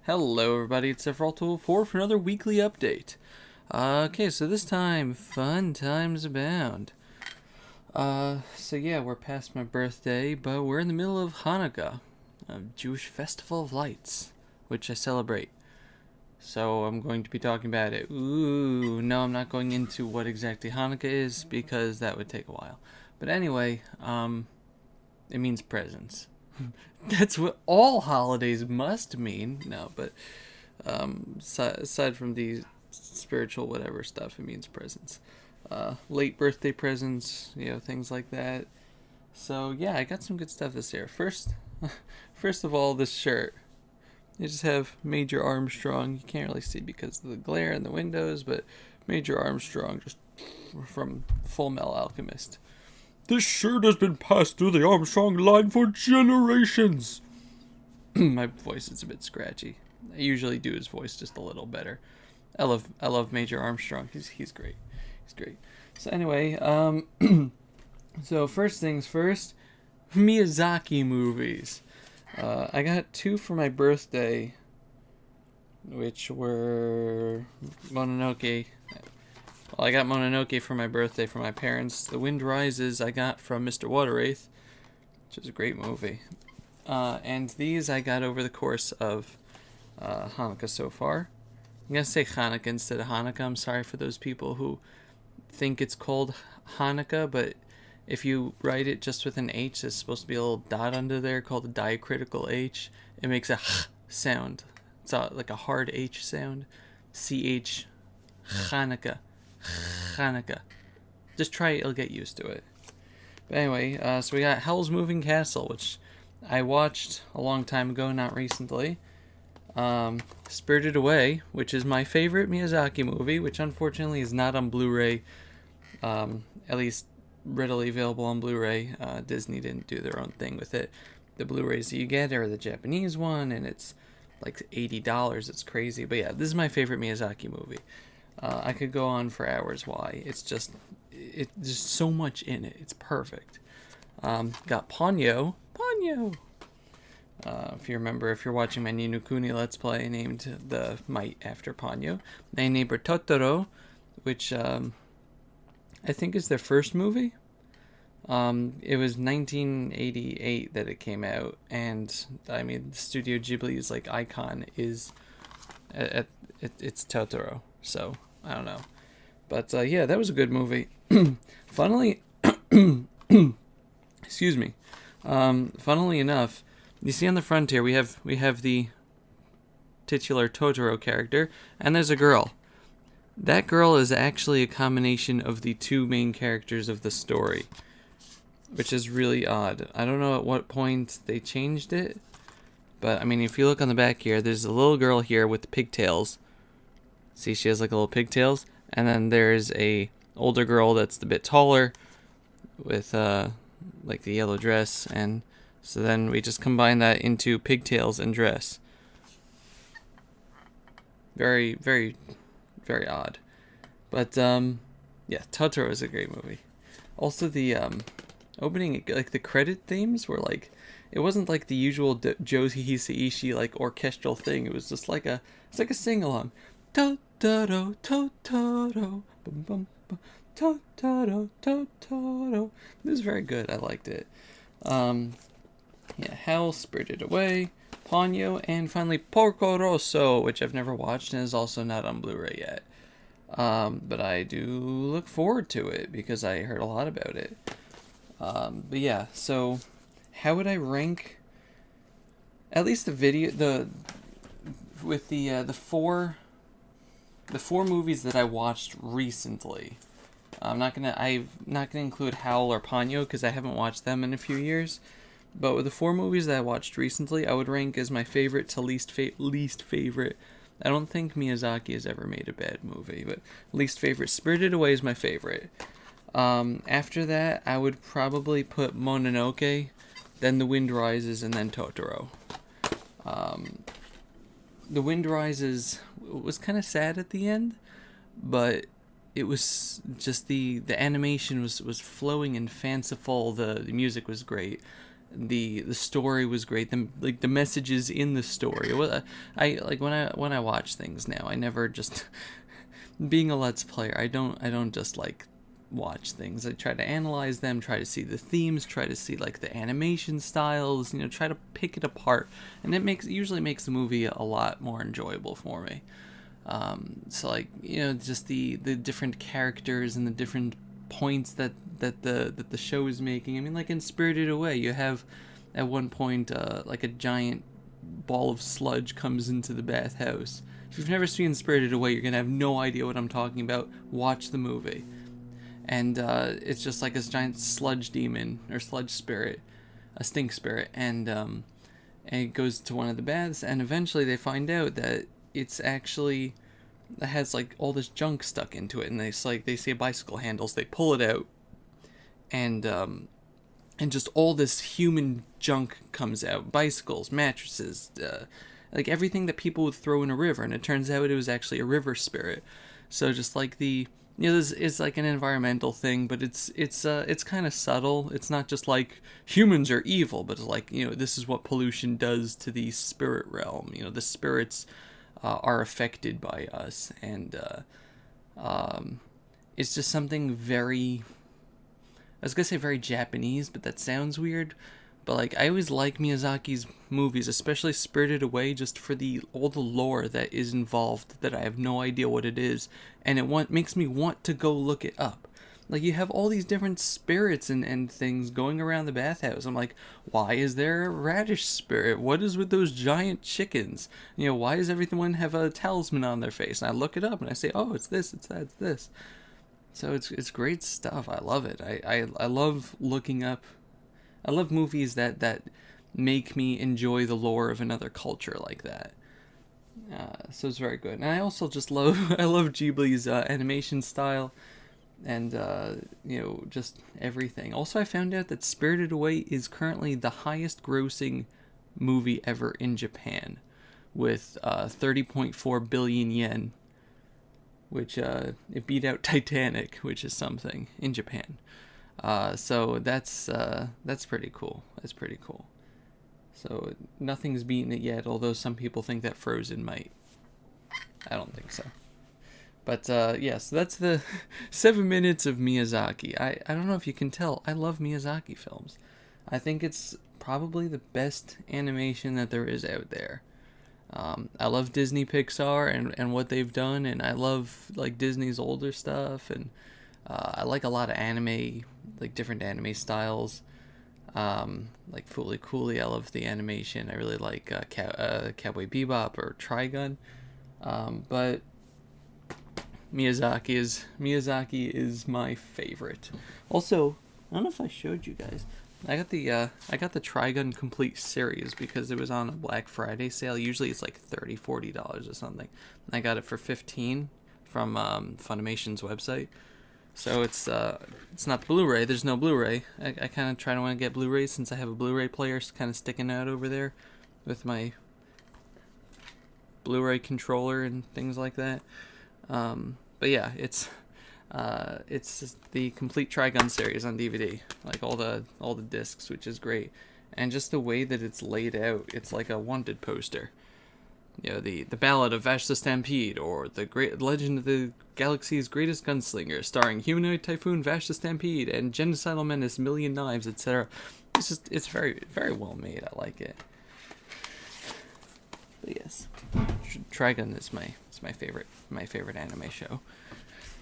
Hello everybody, it's Sephiroth204 for another weekly update. Okay, so this time, fun times abound. We're past my birthday, but we're in the middle of Hanukkah, a Jewish festival of lights, which I celebrate. So I'm going to be talking about it. Ooh, no, I'm not going into what exactly Hanukkah is, because that would take a while. But anyway, it means presents. That's what all holidays must mean. No, but aside from the spiritual whatever stuff, it means presents. Late birthday presents, things like that. So yeah, I got some good stuff this year. First of all, this shirt. You just have Major Armstrong. You can't really see because of the glare in the windows, but Major Armstrong just from Full Metal Alchemist. This shirt has been passed through the Armstrong line for generations. My voice is a bit scratchy. I usually do his voice just a little better. I love Major Armstrong. He's great. He's great. So anyway, so first things first, Miyazaki movies. I got 2 for my birthday, which were Mononoke. Well, I got Mononoke for my birthday from my parents. The Wind Rises I got from Mr. Waterwraith, which is a great movie. And these I got over the course of Hanukkah so far. I'm going to say Hanukkah instead of Hanukkah. I'm sorry for those people who think it's called Hanukkah, but if you write it just with an H, there's supposed to be a little dot under there called a diacritical H. It makes a sound. It's like a hard H sound. CH. Hanukkah. Chanukah. Just try it, you'll get used to it. But anyway, so we got Howl's Moving Castle, which I watched a long time ago, not recently. Spirited Away, which is my favorite Miyazaki movie, which unfortunately is not on Blu-ray, at least readily available on Blu-ray. Disney didn't do their own thing with it. The Blu-rays that you get are the Japanese one, and it's like $80. It's crazy. But yeah, this is my favorite Miyazaki movie. I could go on for hours why. It's just so much in it. It's perfect. Got Ponyo. If you remember, if you're watching my Ni no Kuni Let's Play, named the Might after Ponyo. My Neighbor Totoro, which I think is their first movie. It was 1988 that it came out, and I mean, Studio Ghibli's like icon is it's Totoro. So I don't know, but yeah, that was a good movie. Funnily, excuse me. Funnily enough, you see on the front here we have the titular Totoro character, and there's a girl. That girl is actually a combination of the 2 main characters of the story, which is really odd. I don't know at what point they changed it, but I mean, if you look on the back here, there's a little girl here with pigtails. See, she has like little pigtails, and then there's a older girl that's a bit taller with like the yellow dress, and so then we just combine that into pigtails and dress. Very, very, very odd. But yeah, Totoro is a great movie. Also, the opening, like the credit themes were like, it wasn't like the usual Josie Hisaishi like orchestral thing. It was just like it's like a sing along. Totoro, Totoro, bum bum bum, Totoro, Totoro. This is very good. I liked it. Yeah, Howl, Spirited Away, Ponyo, and finally Porco Rosso, which I've never watched and is also not on Blu-ray yet. But I do look forward to it because I heard a lot about it. But yeah, so how would I rank at least the video the 4 movies that I watched recently? I'm not gonna include Howl or Ponyo because I haven't watched them in a few years. But with the 4 movies that I watched recently, I would rank as my favorite to least favorite. I don't think Miyazaki has ever made a bad movie, but least favorite. Spirited Away is my favorite. After that, I would probably put Mononoke, then The Wind Rises, and then Totoro. The Wind Rises was kind of sad at the end, but it was just the animation was flowing and fanciful. The music was great. the story was great. The messages in the story. I like when I watch things now. I never just being a Let's Player. I don't just like watch things. I try to analyze them, try to see the themes, try to see like the animation styles, try to pick it apart, and it usually makes the movie a lot more enjoyable for me. So like just the different characters and the different points that the show is making. I mean, like in Spirited Away, you have at one point like a giant ball of sludge comes into the bathhouse. If you've never seen Spirited Away, you're gonna have no idea what I'm talking about. Watch the movie. And it's just like this giant sludge demon or sludge spirit, a stink spirit, and it goes to one of the baths, and eventually they find out that it's actually it has like all this junk stuck into it, and they see a bicycle handles, they pull it out, and just all this human junk comes out, bicycles, mattresses, like everything that people would throw in a river, and it turns out it was actually a river spirit. So just like this is like an environmental thing, but it's kind of subtle. It's not just like humans are evil, but it's like this is what pollution does to the spirit realm. The spirits are affected by us, and it's just something very. I was gonna say very Japanese, but that sounds weird. But like I always like Miyazaki's movies, especially Spirited Away, just for all the lore that is involved that I have no idea what it is, and it makes me want to go look it up. Like you have all these different spirits and things going around the bathhouse. I'm like, why is there a radish spirit? What is with those giant chickens? Why does everyone have a talisman on their face? And I look it up and I say, oh, it's this, it's that, it's this. So it's great stuff. I love it. I love looking up. I love movies that make me enjoy the lore of another culture like that. So it's very good. And I also just love I love Ghibli's animation style, and just everything. Also, I found out that Spirited Away is currently the highest grossing movie ever in Japan, with 30.4 billion yen, which it beat out Titanic, which is something in Japan. So that's pretty cool. That's pretty cool. So nothing's beaten it yet, although some people think that Frozen might. I don't think so. But yes, that's the 7 minutes of Miyazaki. I don't know if you can tell, I love Miyazaki films. I think it's probably the best animation that there is out there. I love Disney Pixar and what they've done, and I love like Disney's older stuff, and I like a lot of anime, like different anime styles, like Fooly Cooly. I love the animation. I really like Cowboy Bebop or Trigun, but Miyazaki is my favorite. Also, I don't know if I showed you guys. I got the Trigun Complete series because it was on a Black Friday sale. Usually it's like $30-$40 or something. And I got it for $15 from Funimation's website. So it's not Blu-ray. There's no Blu-ray. I kind of want to get Blu-ray since I have a Blu-ray player kind of sticking out over there with my Blu-ray controller and things like that. But yeah, it's the complete Trigun series on DVD, like all the discs, which is great, and just the way that it's laid out, it's like a wanted poster. The Ballad of Vash the Stampede, or the Great Legend of the Galaxy's Greatest Gunslinger, starring Humanoid Typhoon Vash the Stampede and Genocidal Menace Million Knives, etc. It's very, very well made. I like it. But yes, Trigun is my favorite anime show.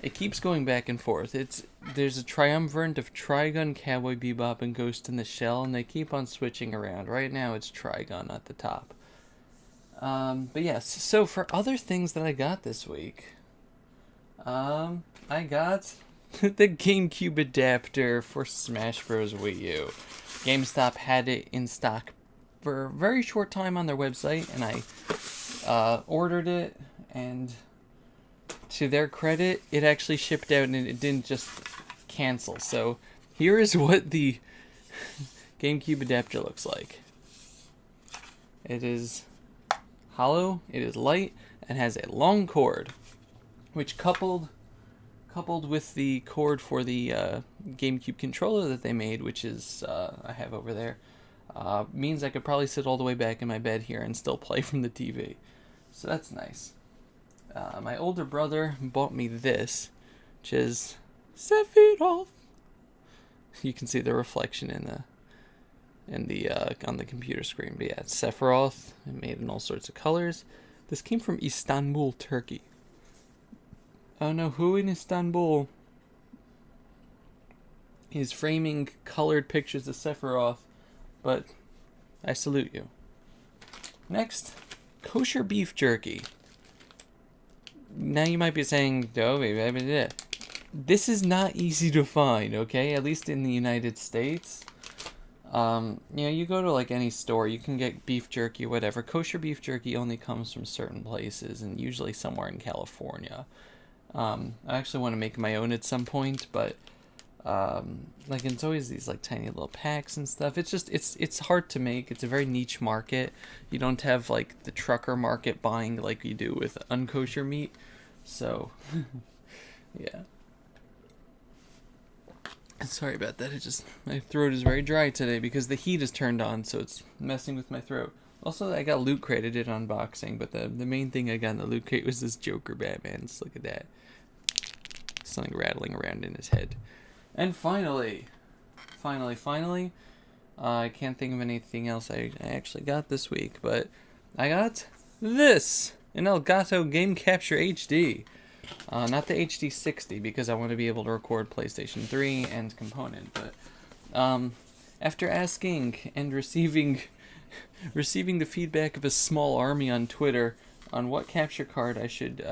It keeps going back and forth. There's a triumvirate of Trigun, Cowboy Bebop, and Ghost in the Shell, and they keep on switching around. Right now it's Trigun at the top. But yes, so for other things that I got this week, I got the GameCube adapter for Smash Bros. Wii U. GameStop had it in stock for a very short time on their website, and I ordered it, and to their credit, it actually shipped out and it didn't just cancel. So here is what the GameCube adapter looks like. It is hollow, it is light, and has a long cord, which coupled with the cord for the GameCube controller that they made, which is I have over there, Means I could probably sit all the way back in my bed here and still play from the TV. So that's nice. My older brother bought me this, which is Sephiroth. You can see the reflection in the on the computer screen. But yeah, it's Sephiroth. Made in all sorts of colors. This came from Istanbul, Turkey. I don't know who in Istanbul is framing colored pictures of Sephiroth, but I salute you. Next, kosher beef jerky. Now you might be saying, oh, baby, this is not easy to find, okay? At least in the United States. You go to like any store, you can get beef jerky, whatever. Kosher beef jerky only comes from certain places, and usually somewhere in California. I actually want to make my own at some point, but it's always these like tiny little packs and stuff. It's just it's hard to make. It's a very niche market. You don't have like the trucker market buying like you do with unkosher meat. So yeah. Sorry about that. My throat is very dry today because the heat is turned on, so it's messing with my throat. Also, I got Loot Crate. I did unboxing, but the main thing I got in the Loot Crate was this Joker Batman. Just look at that. Something rattling around in his head. And finally, I can't think of anything else I actually got this week, but I got this, an Elgato Game Capture HD. Not the HD 60 because I want to be able to record PlayStation 3 and Component, but after asking and receiving the feedback of a small army on Twitter on what capture card I should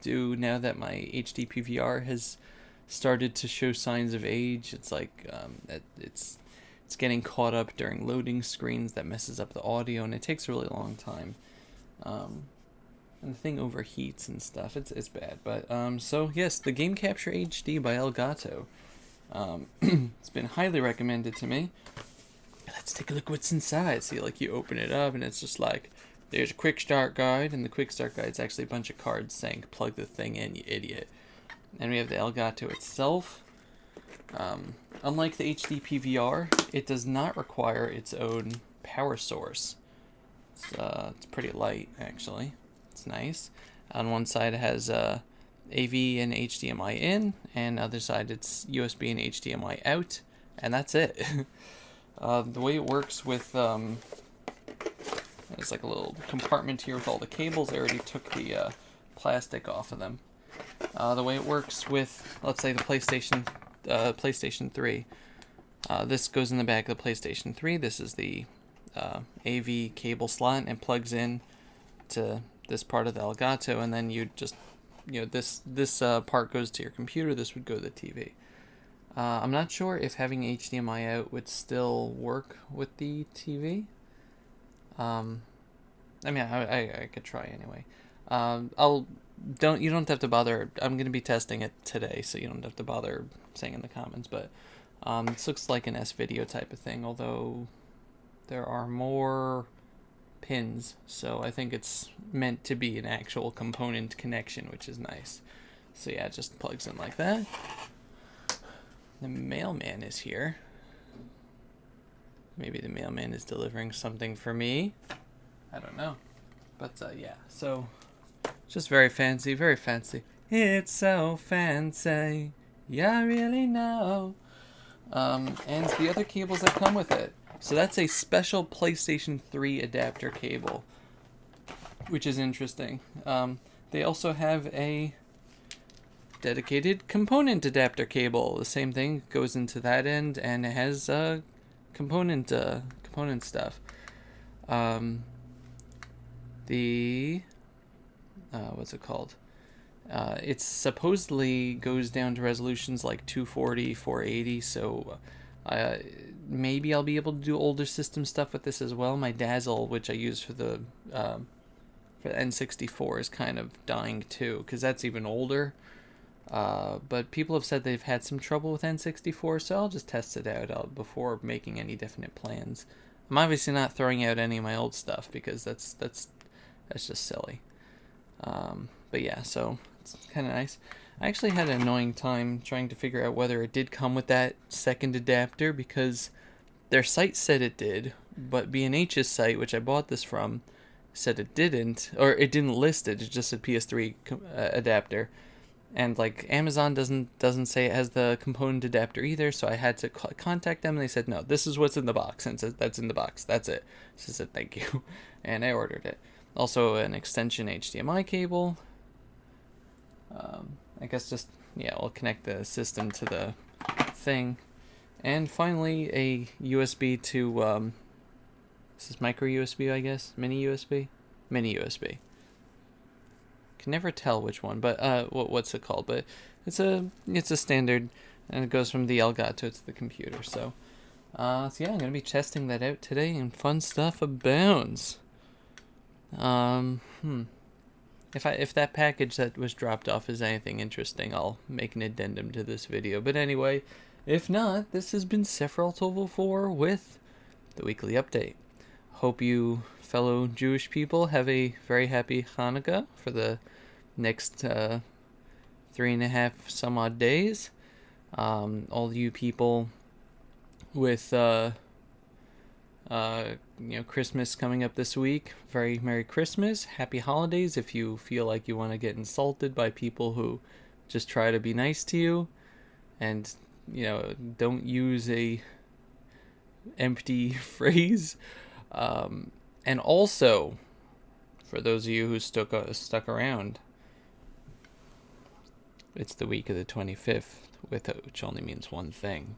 do now that my HD PVR has started to show signs of age, it's like it's getting caught up during loading screens that messes up the audio, and it takes a really long time. And the thing overheats and stuff. It's bad. But so yes, the Game Capture HD by Elgato. It's been highly recommended to me. Let's take a look what's inside. See, like you open it up and it's just like there's a quick start guide, and the quick start guide's actually a bunch of cards saying plug the thing in, you idiot. And we have the Elgato itself. Unlike the HD PVR, it does not require its own power source. It's pretty light actually. It's nice. On one side it has AV and HDMI in, and other side it's USB and HDMI out, and that's it. The way it works with there's like a little compartment here with all the cables. I already took the plastic off of them. The way it works with, let's say, the PlayStation 3. This goes in the back of the PlayStation 3. This is the AV cable slot and plugs in to this part of the Elgato, and then you just, this part goes to your computer. This would go to the TV. I'm not sure if having HDMI out would still work with the TV. I could try anyway. You don't have to bother. I'm gonna be testing it today, so you don't have to bother saying in the comments. But this looks like an S-video type of thing, although there are more pins, so I think it's meant to be an actual component connection, which is nice. So yeah, it just plugs in like that. The mailman is here. Maybe the mailman is delivering something for me. I don't know. But yeah, so just very fancy, very fancy. It's so fancy. Yeah, I really know. And the other cables that come with it. So that's a special PlayStation 3 adapter cable, which is interesting. They also have a dedicated component adapter cable. The same thing goes into that end, and it has component stuff. What's it called? It supposedly goes down to resolutions like 240, 480, so maybe I'll be able to do older system stuff with this as well. My Dazzle, which I use for the N64, is kind of dying too, because that's even older. But people have said they've had some trouble with N64, so I'll just test it out before making any definite plans. I'm obviously not throwing out any of my old stuff because that's just silly. But yeah, so it's kind of nice. I actually had an annoying time trying to figure out whether it did come with that second adapter, because Their site said it did, but B&H's site, which I bought this from, said it didn't, or it didn't list it. It just said PS3 adapter, and like Amazon doesn't say it has the component adapter either. So I had to contact them, and they said no, this is what's in the box, and said that's in the box. That's it. So I said thank you, and I ordered it. Also an extension HDMI cable. I guess just we'll connect the system to the thing. And finally, a USB to, this is micro USB, I guess? Mini USB? Mini USB. Can never tell which one, but, what's it called? But it's a standard, and it goes from the Elgato to the computer, so yeah, I'm gonna be testing that out today, and fun stuff abounds. If that package that was dropped off is anything interesting, I'll make an addendum to this video, but anyway, if not, this has been Sephiroth1204 with the weekly update. Hope you fellow Jewish people have a very happy Hanukkah for the next 3.5 some odd days. All you people with Christmas coming up this week, very Merry Christmas, Happy Holidays. If you feel like you want to get insulted by people who just try to be nice to you, and don't use a empty phrase. And also, for those of you who stuck around, it's the week of the 25th, which only means one thing.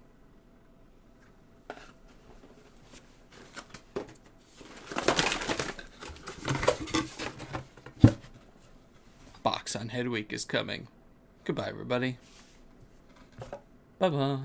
Box on Head Week is coming. Goodbye, everybody. Bye-bye.